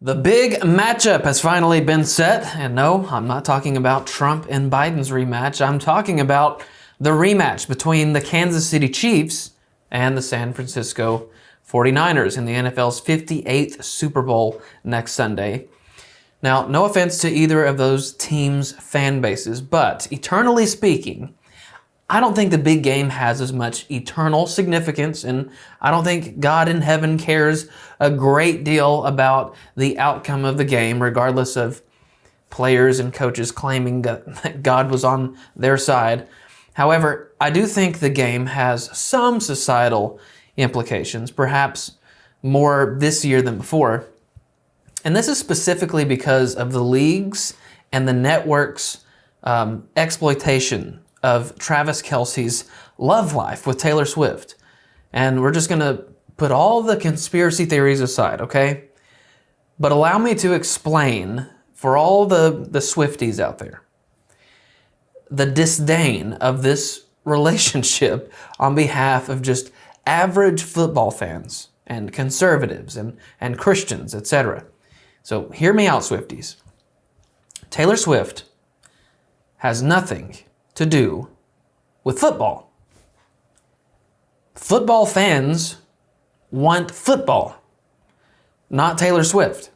The big matchup has finally been set, and no, I'm not talking about Trump and Biden's rematch. I'm talking about the rematch between the Kansas City Chiefs and the San Francisco 49ers in the NFL's 58th Super Bowl next Sunday. Now, no offense to either of those teams' fan bases, but eternally speaking, I don't think the big game has as much eternal significance, and I don't think God in heaven cares a great deal about the outcome of the game, regardless of players and coaches claiming that God was on their side. However, I do think the game has some societal implications, perhaps more this year than before. And this is specifically because of the league's and the network's exploitation of Travis Kelce's love life with Taylor Swift. And we're just going to put all the conspiracy theories aside, okay? But allow me to explain for all the Swifties out there the disdain of this relationship on behalf of just average football fans and conservatives and Christians, etc. So hear me out, Swifties. Taylor Swift has nothing to do with football. Football fans want football, not Taylor Swift.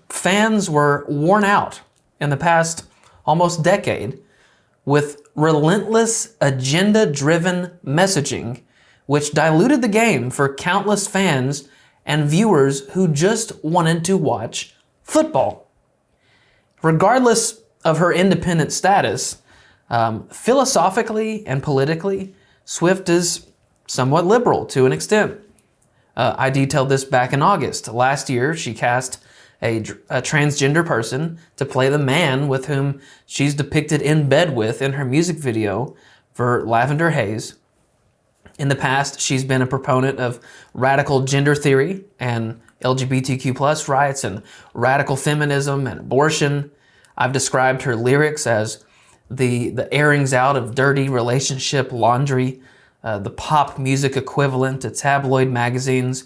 Fans were worn out in the past almost decade with relentless agenda-driven messaging, which diluted the game for countless fans and viewers who just wanted to watch football. Regardless of her independent status, philosophically and politically, Swift is somewhat liberal to an extent. I detailed this back in August. Last year, she cast a transgender person to play the man with whom she's depicted in bed with in her music video for Lavender Haze. In the past, she's been a proponent of radical gender theory and LGBTQ plus rights and radical feminism and abortion. I've described her lyrics as the airings out of dirty relationship laundry, the pop music equivalent to tabloid magazines.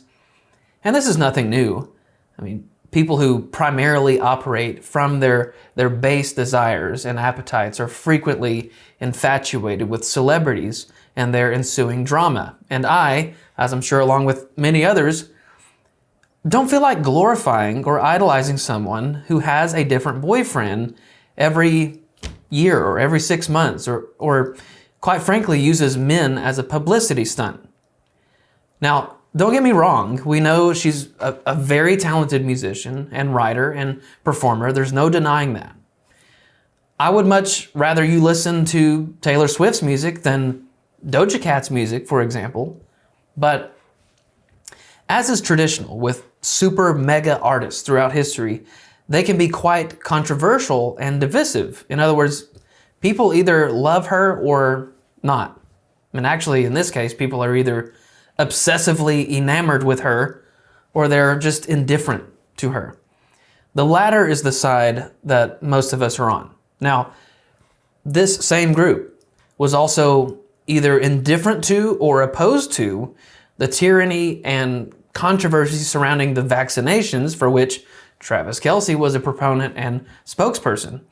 And this is nothing new. I mean, people who primarily operate from their base desires and appetites are frequently infatuated with celebrities and their ensuing drama. And I, as I'm sure along with many others, don't feel like glorifying or idolizing someone who has a different boyfriend every year or every 6 months or quite frankly uses men as a publicity stunt. Now, don't get me wrong, we know she's a very talented musician and writer and performer. There's no denying that. I would much rather you listen to Taylor Swift's music than Doja Cat's music, for example. But as is traditional with super mega artists throughout history, they can be quite controversial and divisive. In other words, people either love her or not. I mean, actually, in this case, people are either obsessively enamored with her or they're just indifferent to her. The latter is the side that most of us are on. Now, this same group was also either indifferent to or opposed to the tyranny and controversy surrounding the vaccinations for which Travis Kelce was a proponent and spokesperson.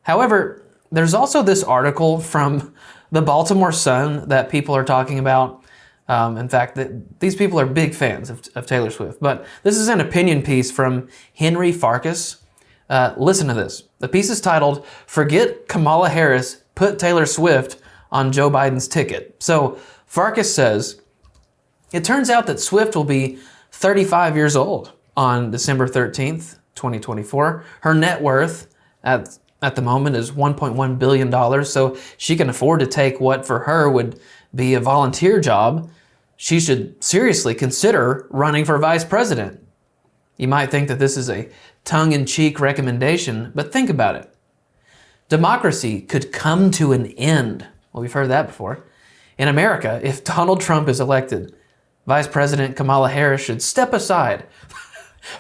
However, there's also this article from the Baltimore Sun that people are talking about. In fact, these people are big fans of Taylor Swift. But this is an opinion piece from Henry Farkas. Listen to this. The piece is titled, "Forget Kamala Harris, Put Taylor Swift on Joe Biden's Ticket." So Farkas says, it turns out that Swift will be 35 years old on December 13th, 2024. Her net worth at the moment is $1.1 billion, so she can afford to take what for her would be a volunteer job. She should seriously consider running for vice president. You might think that this is a tongue-in-cheek recommendation, but think about it. Democracy could come to an end. Well, we've heard that before. In America, if Donald Trump is elected, Vice President Kamala Harris should step aside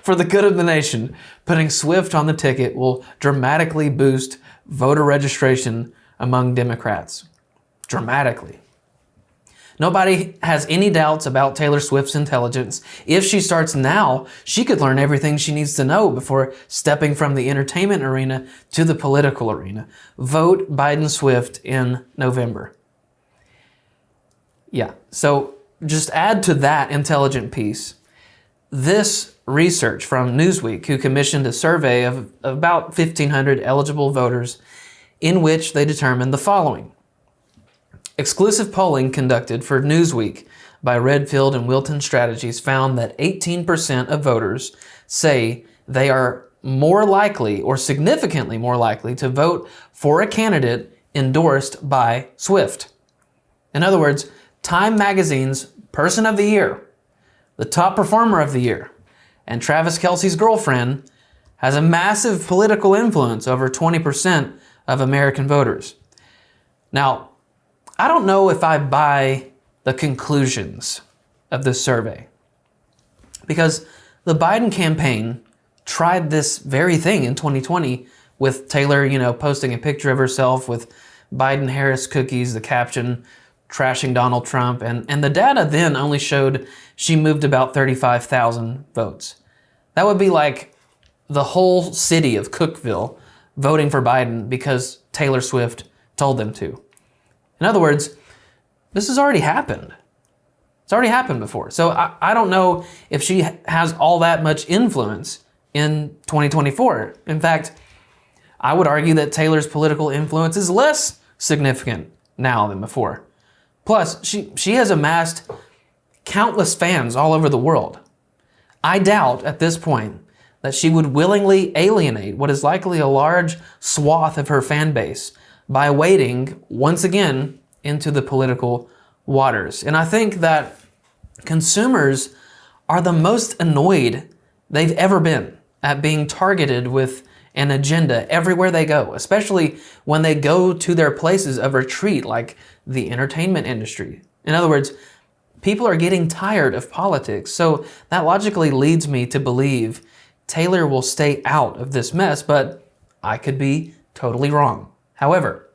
for the good of the nation. Putting Swift on the ticket will dramatically boost voter registration among Democrats. Dramatically. Nobody has any doubts about Taylor Swift's intelligence. If she starts now, she could learn everything she needs to know before stepping from the entertainment arena to the political arena. Vote Biden Swift in November. Yeah, so just add to that intelligent piece this research from Newsweek, who commissioned a survey of about 1,500 eligible voters in which they determined the following. Exclusive polling conducted for Newsweek by Redfield and Wilton Strategies found that 18% of voters say they are more likely or significantly more likely to vote for a candidate endorsed by Swift. In other words, Time Magazine's Person of the Year, the top performer of the year, and Travis Kelce's girlfriend has a massive political influence over 20% of American voters. Now, I don't know if I buy the conclusions of this survey, because the Biden campaign tried this very thing in 2020 with Taylor, posting a picture of herself with Biden-Harris cookies, the caption, trashing Donald Trump, and the data then only showed she moved about 35,000 votes. That would be like the whole city of Cookeville voting for Biden because Taylor Swift told them to. In other words, this has already happened. It's already happened before. So I don't know if she has all that much influence in 2024. In fact, I would argue that Taylor's political influence is less significant now than before. Plus, she has amassed countless fans all over the world. I doubt at this point that she would willingly alienate what is likely a large swath of her fan base by wading once again into the political waters. And I think that consumers are the most annoyed they've ever been at being targeted with an agenda everywhere they go, especially when they go to their places of retreat like the entertainment industry. In other words, people are getting tired of politics. So that logically leads me to believe Taylor will stay out of this mess, but I could be totally wrong. However,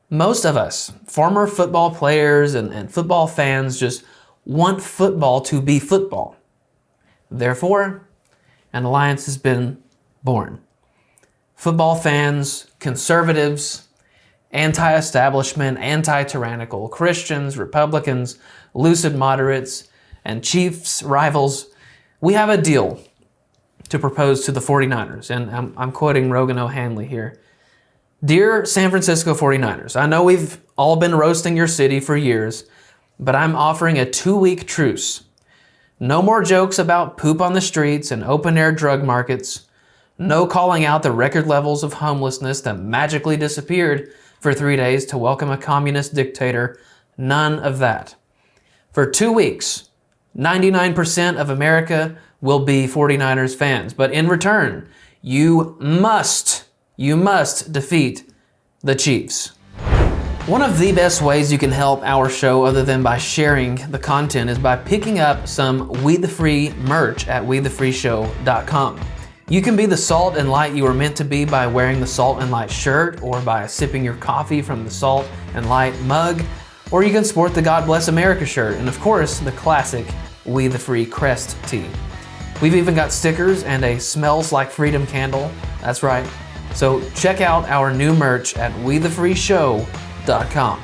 most of us, former football players and football fans, just want football to be football. Therefore, an alliance has been born. Football fans, conservatives, anti-establishment, anti-tyrannical, Christians, Republicans, lucid moderates, and Chiefs rivals, we have a deal to propose to the 49ers. And I'm quoting Rogan O'Hanley here. Dear San Francisco 49ers, I know we've all been roasting your city for years, but I'm offering a 2-week truce. No more jokes about poop on the streets and open-air drug markets. No calling out the record levels of homelessness that magically disappeared for 3 days to welcome a communist dictator. None of that. For 2 weeks, 99% of America will be 49ers fans. But in return, you must defeat the Chiefs. One of the best ways you can help our show, other than by sharing the content, is by picking up some We the Free merch at WeTheFreeShow.com. You can be the salt and light you were meant to be by wearing the Salt and Light shirt, or by sipping your coffee from the Salt and Light mug, or you can sport the God Bless America shirt, and of course, the classic We the Free crest tee. We've even got stickers and a Smells Like Freedom candle. That's right. So check out our new merch at WeTheFreeShow.com.